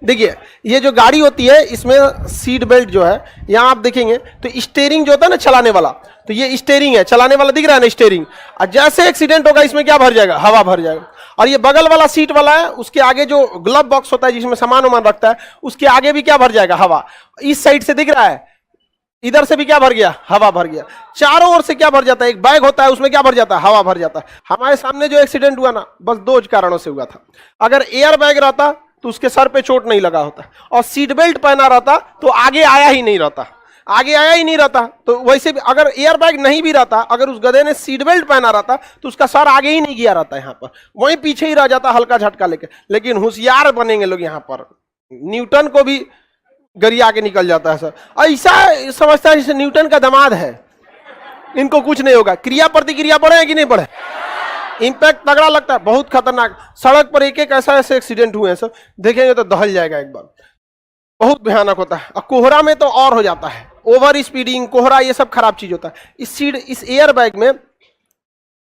देखिए ये जो गाड़ी होती है इसमें सीट बेल्ट जो है, यहां आप देखेंगे तो स्टीयरिंग जो होता है ना चलाने वाला, तो ये स्टीयरिंग है, चलाने वाला दिख रहा है ना स्टीयरिंग, और जैसे एक्सीडेंट होगा इसमें क्या भर जाएगा, हवा भर जाएगा। और ये बगल वाला सीट वाला है, उसके आगे जो ग्लव बॉक्स होता है जिसमें सामान वामान रखता है, उसके आगे भी क्या भर जाएगा, हवा। इस साइड से दिख रहा है, इधर से भी क्या भर गया, हवा भर गया। चारों ओर से क्या भर जाता है, एक बैग होता है उसमें क्या भर जाता है, हवा भर जाता है। हमारे सामने जो एक्सीडेंट हुआ ना, बस दो कारणों से हुआ था। अगर एयर बैग रहता तो उसके सर पे चोट नहीं लगा होता, और सीट बेल्ट पहना रहता तो आगे आया ही नहीं रहता, आगे आया ही नहीं रहता। तो वैसे भी अगर एयर बैग नहीं भी रहता, अगर उस गधे ने सीट बेल्ट पहना रहता तो उसका सर आगे ही नहीं गया रहता, यहाँ पर वहीं पीछे ही रह जाता हल्का झटका लेके। लेकिन होशियार बनेंगे लोग यहाँ पर, न्यूटन को भी गरिया के निकल जाता है सर, ऐसा समझता है जैसे न्यूटन का दामाद है, इनको कुछ नहीं होगा। क्रिया प्रतिक्रिया बढ़े कि नहीं बढ़े, इंपैक्ट तगड़ा लगता है, बहुत खतरनाक। सड़क पर एक एक ऐसे एक्सीडेंट हुए हैं सर, देखेंगे तो दहल जाएगा एक बार, बहुत भयानक होता है। और कोहरा में तो और हो जाता है, ओवर स्पीडिंग, कोहरा, ये सब खराब चीज होता है। इस एयर बैग में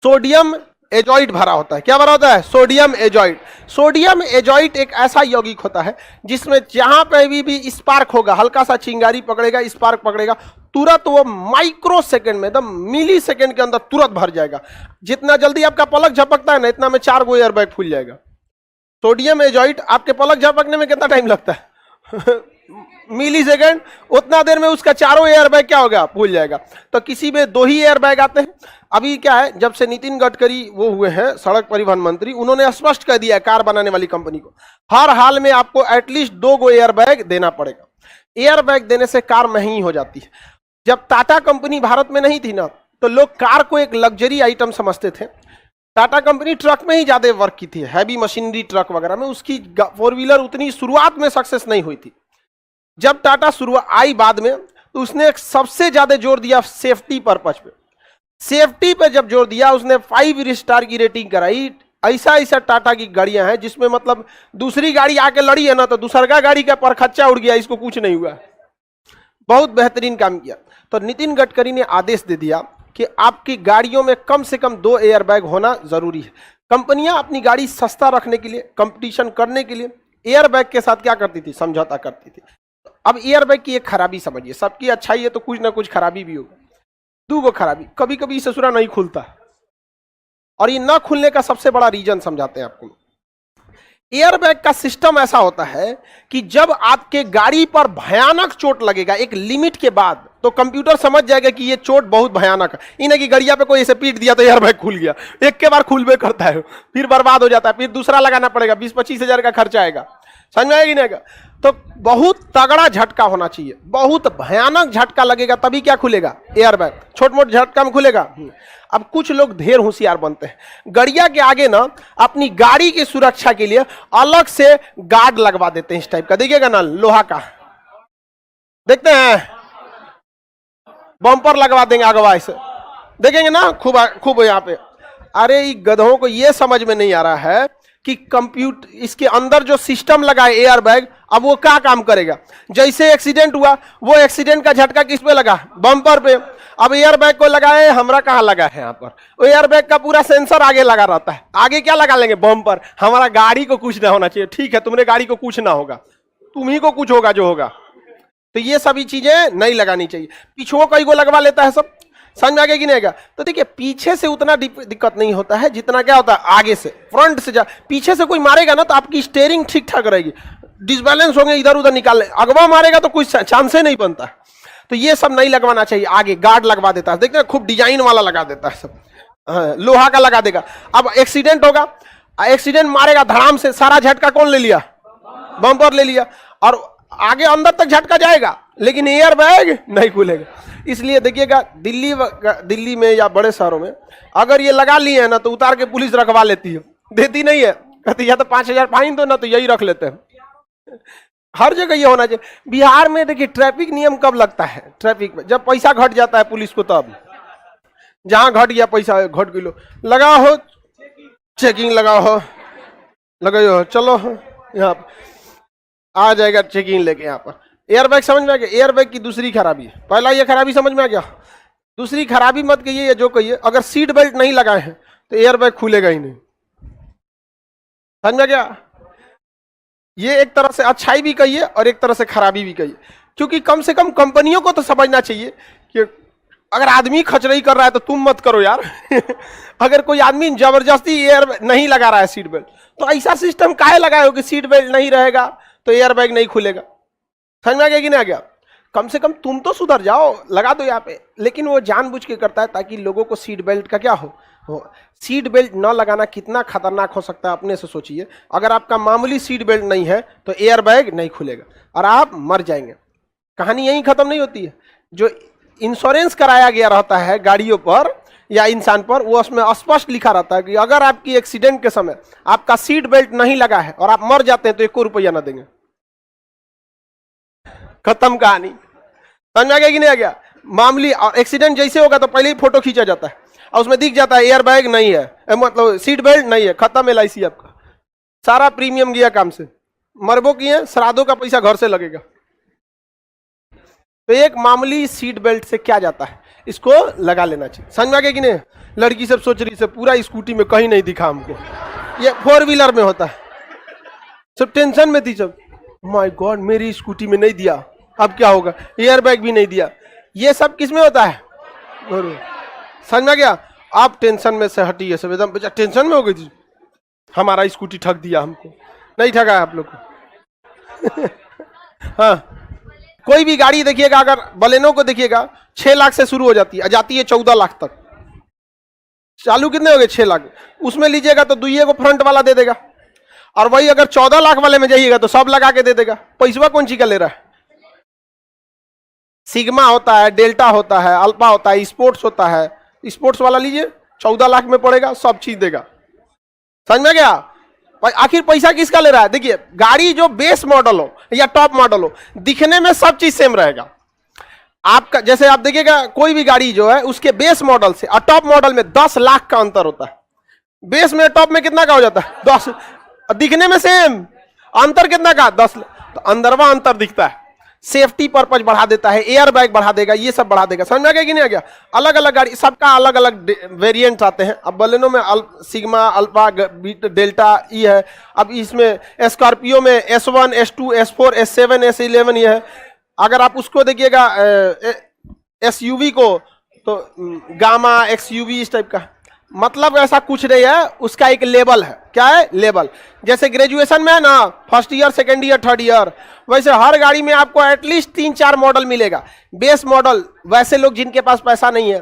सोडियम एजॉइड भरा होता है। क्या भरा होता है, सोडियम एजॉइड। सोडियम एजॉइड एक ऐसा यौगिक होता है जिसमें जहां पे भी स्पार्क होगा, हल्का सा चिंगारी पकड़ेगा, स्पार्क पकड़ेगा, तुरंत वो माइक्रो सेकंड में, एकदम मिली सेकंड के अंदर तुरंत भर जाएगा। जितना जल्दी आपका पलक झपकता है ना, इतना में 4 गो एयर बैग फूल जाएगा। सोडियम एजॉइड, आपके पलक झपकने में कितना टाइम लगता है मिली सेकेंड, उतना देर में उसका चारों एयर बैग क्या होगा, भूल जाएगा। तो किसी में 2 ही एयर बैग आते हैं। अभी क्या है, जब से नितिन गडकरी वो हुए हैं सड़क परिवहन मंत्री, उन्होंने स्पष्ट कर दिया है कार बनाने वाली कंपनी को, हर हाल में आपको एटलीस्ट 2 गो एयर बैग देना पड़ेगा। एयर बैग देने से कार महंगी हो जाती है। जब टाटा कंपनी भारत में नहीं थी ना, तो लोग कार को एक लग्जरी आइटम समझते थे। टाटा कंपनी ट्रक में ही ज्यादा वर्क की थी, हैवी मशीनरी ट्रक वगैरह में, उसकी 4 व्हीलर उतनी शुरुआत में सक्सेस नहीं हुई थी। जब टाटा शुरुआत आई बाद में, तो उसने एक सबसे ज्यादा जोर दिया सेफ्टी पर्पज पे। सेफ्टी पे जब जोर दिया, उसने 5 स्टार की रेटिंग कराई। ऐसा ऐसा टाटा की गाड़ियां हैं जिसमें मतलब दूसरी गाड़ी आके लड़ी है ना, तो दूसरा गाड़ी का परखच्चा उड़ गया, इसको कुछ नहीं हुआ। बहुत बेहतरीन काम किया। तो नितिन गडकरी ने आदेश दे दिया कि आपकी गाड़ियों में कम से कम 2 एयर बैग होना जरूरी है। कंपनियां अपनी गाड़ी सस्ता रखने के लिए, कंपटीशन करने के लिए एयर बैग के साथ क्या करती थी, समझौता करती थी। अब एयर बैग की एक खराबी समझिए, सबकी अच्छाई है तो कुछ ना कुछ खराबी भी होगा। 2 गो खराबी, कभी कभी ससुरा नहीं खुलता, और ये ना खुलने का सबसे बड़ा रीजन समझाते हैं आपको। एयर बैग का सिस्टम ऐसा होता है कि जब आपके गाड़ी पर भयानक चोट लगेगा एक लिमिट के बाद, तो कंप्यूटर समझ जाएगा कि ये चोट बहुत भयानक है। इन्हें कि गाड़िया पे कोई ऐसे पीट दिया तो एयर बैग खुल गया, एक के बार खुलबे करता है, फिर बर्बाद हो जाता है, फिर दूसरा लगाना पड़ेगा, 20-25 हजार का खर्चा आएगा। समझ में आएगी नहीं आएगा? तो बहुत तगड़ा झटका होना चाहिए, बहुत भयानक झटका लगेगा तभी क्या खुलेगा एयर बैग, छोट मोट झटका में खुलेगा। अब कुछ लोग ढेर होशियार बनते हैं, गड़िया के आगे ना अपनी गाड़ी की सुरक्षा के लिए अलग से गार्ड लगवा देते हैं, इस टाइप का देखिएगा ना, लोहा का देखते हैं, बम्पर लगवा देंगे अगवा, ऐसे देखेंगे ना खूब खूब यहाँ पे। अरे गधों को ये समझ में नहीं आ रहा है कि कंप्यूटर, इसके अंदर जो सिस्टम लगा है एयर बैग, अब वो क्या काम करेगा। जैसे एक्सीडेंट हुआ, वो एक्सीडेंट का झटका किस पे लगा, बम्पर पे। अब एयर बैग को लगाए, हमरा कहाँ लगा है यहाँ पर, वो एयर बैग का पूरा सेंसर आगे लगा रहता है, आगे क्या लगा लेंगे, बम्पर। हमारा गाड़ी को कुछ ना होना चाहिए, ठीक है तुमने गाड़ी को कुछ ना होगा, तुम्ही को कुछ होगा जो होगा। तो ये सभी चीजें नहीं लगानी चाहिए। पीछुओं कई को लगवा लेता है सब, समझ में आ गया कि नहीं आएगा। तो देखिए पीछे से उतना दिक्कत नहीं होता है जितना क्या होता है आगे से, फ्रंट से। पीछे से कोई मारेगा ना तो आपकी स्टीयरिंग ठीक ठाक रहेगी, डिसबैलेंस होंगे, इधर उधर निकाल, अगवा मारेगा तो कोई चांस ही नहीं बनता। तो ये सब नहीं लगवाना चाहिए। आगे गार्ड लगवा देता है, देखते हैं खूब डिजाइन वाला लगा देता है सब, लोहा का लगा देगा। अब एक्सीडेंट होगा, एक्सीडेंट मारेगा धड़ाम से, सारा झटका कौन ले लिया, बम्पर ले लिया, और आगे अंदर तक झटका जाएगा लेकिन एयर बैग नहीं खुलेगा। इसलिए देखिएगा दिल्ली में या बड़े शहरों में अगर ये लगा लिए है ना, तो उतार के पुलिस रखवा लेती है, देती नहीं है, कहती या तो 5,000 फाइन दो ना, तो यही रख लेते हैं। हर जगह ये होना चाहिए। बिहार में देखिए ट्रैफिक नियम कब लगता है, ट्रैफिक में जब पैसा घट जाता है पुलिस को, तब जहां घट गया पैसा, घट किलो लगा हो, चेकिंग लगा हो, लगाओ, चलो यहाँ आ जाएगा चेकिंग लेके। यहाँ पर एयरबैग समझ में आ गया। एयरबैग की दूसरी खराबी है, पहला ये खराबी समझ में आ गया, दूसरी खराबी मत कहिए जो कहिए, अगर सीट बेल्ट नहीं लगाए हैं तो एयरबैग खुलेगा ही नहीं। समझ में आ गया। ये एक तरह से अच्छाई भी कहिए और एक तरह से खराबी भी कहिए, क्योंकि कम से कम कंपनियों को तो समझना चाहिए कि अगर आदमी खचरई कर रहा है तो तुम मत करो यार। अगर कोई आदमी जबरदस्ती एयर नहीं लगा रहा है सीट बेल्ट, तो ऐसा सिस्टम काहे लगाए हो कि सीट बेल्ट नहीं रहेगा तो एयर बैग नहीं खुलेगा। समझ में आ गया कि नहीं आ गया? कम से कम तुम तो सुधर जाओ, लगा दो यहाँ पे। लेकिन वो जानबूझ के करता है ताकि लोगों को सीट बेल्ट का क्या हो। सीट बेल्ट न लगाना कितना खतरनाक हो सकता है अपने से सोचिए। अगर आपका मामूली सीट बेल्ट नहीं है तो एयर बैग नहीं खुलेगा और आप मर जाएंगे। कहानी यहीं खत्म नहीं होती है। जो इंश्योरेंस कराया गया रहता है गाड़ियों पर या इंसान पर, वो उसमें स्पष्ट लिखा रहता है कि अगर आपकी एक्सीडेंट के समय आपका सीट बेल्ट नहीं लगा है और आप मर जाते हैं तो 1 रुपया ना देंगे। खत्म कहानी। समझ में आ गया कि नहीं आ गया? मामूली एक्सीडेंट जैसे होगा तो पहले ही फोटो खींचा जाता है और उसमें दिख जाता है एयर बैग नहीं है, मतलब सीट बेल्ट नहीं है, खत्म LIC आपका, सारा प्रीमियम गया काम से। मरबो किए, श्राद्धों का पैसा घर से लगेगा। तो एक मामूली सीट बेल्ट से क्या जाता है, इसको लगा लेना चाहिए। समझ में आ गया कि नहीं? लड़की सब सोच रही से पूरा स्कूटी में कहीं नहीं दिखा हमको, ये 4 व्हीलर में होता है। सब टेंशन में थी सब, माय गॉड मेरी स्कूटी में नहीं दिया, अब क्या होगा, एयर बैग भी नहीं दिया। ये सब किस में होता है? समझ में आ गया? आप टेंशन में से हटिए, सब एकदम बच्चा टेंशन में हो गई थी, हमारा स्कूटी ठग दिया हमको। नहीं ठगा है आप लोग को। हाँ, कोई भी गाड़ी देखिएगा, अगर बलेनो को देखिएगा 6 लाख से शुरू हो जाती है, जाती है 14 लाख तक। चालू कितने हो गए? 6 लाख। उसमें लीजिएगा तो दुइये को फ्रंट वाला दे देगा, और वही अगर 14 लाख वाले में जाइएगा तो सब लगा के दे देगा। पैसा कौन सी का ले रहा है? सिग्मा होता है, डेल्टा होता है, अल्फा होता है, स्पोर्ट्स होता है। स्पोर्ट्स वाला लीजिए 14 लाख में पड़ेगा, सब चीज देगा। समझ में गया? आखिर पैसा किसका ले रहा है? देखिए, गाड़ी जो बेस मॉडल हो या टॉप मॉडल हो, दिखने में सब चीज सेम रहेगा आपका। जैसे आप देखिएगा कोई भी गाड़ी जो है उसके बेस मॉडल से और टॉप मॉडल में 10 लाख का अंतर होता है। बेस में टॉप में कितना का हो जाता है? 10। दिखने में सेम, अंतर कितना का? 10। तो अंदरवा अंतर दिखता है। सेफ्टी पर्पज बढ़ा देता है, एयर बैग बढ़ा देगा, ये सब बढ़ा देगा। समझ में आ गया कि नहीं आ गया? अलग अलग गाड़ी, सबका अलग अलग वेरिएंट आते हैं। अब बलेनो में सिग्मा, अल्फा, डेल्टा ई है। अब इसमें स्कॉर्पियो में S1, S2, S4, S7, S11 ये है। अगर आप उसको देखिएगा SUV को, तो गामा, XUV इस टाइप का। मतलब ऐसा कुछ नहीं है, उसका एक लेवल है। क्या है? लेवल। जैसे ग्रेजुएशन में है ना, first year, second year, third year, वैसे हर गाड़ी में आपको एटलीस्ट 3-4 मॉडल मिलेगा। बेस मॉडल वैसे लोग जिनके पास पैसा नहीं है,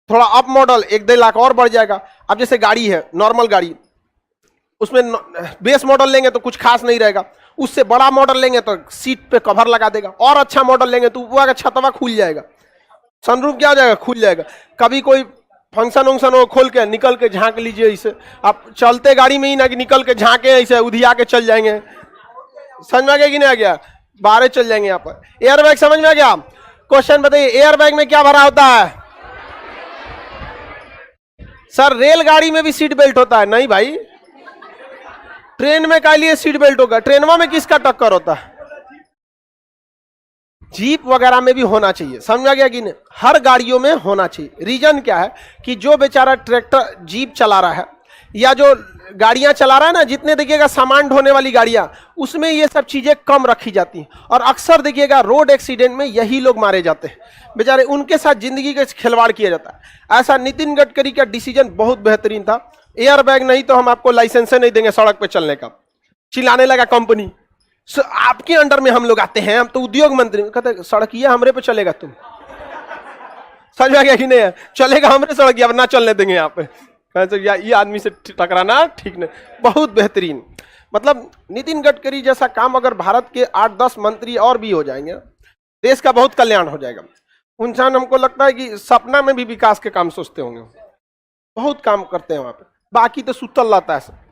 थोड़ा अप मॉडल 1-2 लाख और बढ़ जाएगा। अब जैसे गाड़ी है, नॉर्मल गाड़ी, उसमें बेस मॉडल लेंगे तो कुछ खास नहीं रहेगा। उससे बड़ा मॉडल लेंगे तो सीट पे कवर लगा देगा, और अच्छा मॉडल लेंगे तो ऊपर का छतवा खुल जाएगा, सनरूफ क्या हो जाएगा? खुल जाएगा। कभी कोई फंक्शन वंक्शन हो, खोल के निकल के झांक लीजिए। इसे आप चलते गाड़ी में ही ना कि निकल के झांके, ऐसे उधिया के चल जाएंगे। समझ में आ गया कि नहीं आ गया? बाहर चल जाएंगे। यहाँ पर एयर बैग समझ में आ गया? क्वेश्चन बताइए, एयर बैग में क्या भरा होता है? सर रेलगाड़ी में भी सीट बेल्ट होता है? नहीं भाई, ट्रेन में क्या लिए सीट बेल्ट होगा? ट्रेनवा में किसका टक्कर होता है? जीप वगैरह में भी होना चाहिए। समझ में आ गया कि नहीं? हर गाड़ियों में होना चाहिए। रीजन क्या है कि जो बेचारा ट्रैक्टर, जीप चला रहा है या जो गाड़ियां चला रहा है ना, जितने देखिएगा सामान ढोने वाली गाड़ियां, उसमें ये सब चीजें कम रखी जाती हैं। और अक्सर देखिएगा रोड एक्सीडेंट में यही लोग मारे जाते हैं बेचारे, उनके साथ जिंदगी का खिलवाड़ किया जाता है। ऐसा नितिन गडकरी का डिसीजन बहुत बेहतरीन था, एयर बैग नहीं तो हम आपको लाइसेंस नहीं देंगे सड़क पर चलने का। चिल्लाने लगा कंपनी, आपके अंडर में हम लोग आते हैं, हम तो उद्योग मंत्री। कहते सड़किया हमरे पे चलेगा तुम। समझ में आ गया कि नहीं? चलेगा हमरे सड़किया, ना चलने देंगे यहाँ पे। ये आदमी से टकराना ठीक नहीं। बहुत बेहतरीन, मतलब नितिन गडकरी जैसा काम अगर भारत के 8-10 मंत्री और भी हो जाएंगे, देश का बहुत कल्याण हो जाएगा। इंसान हमको लगता है कि सपना में भी विकास के काम सोचते होंगे, बहुत काम करते हैं वहां पे। बाकी तो सुतल रहता है।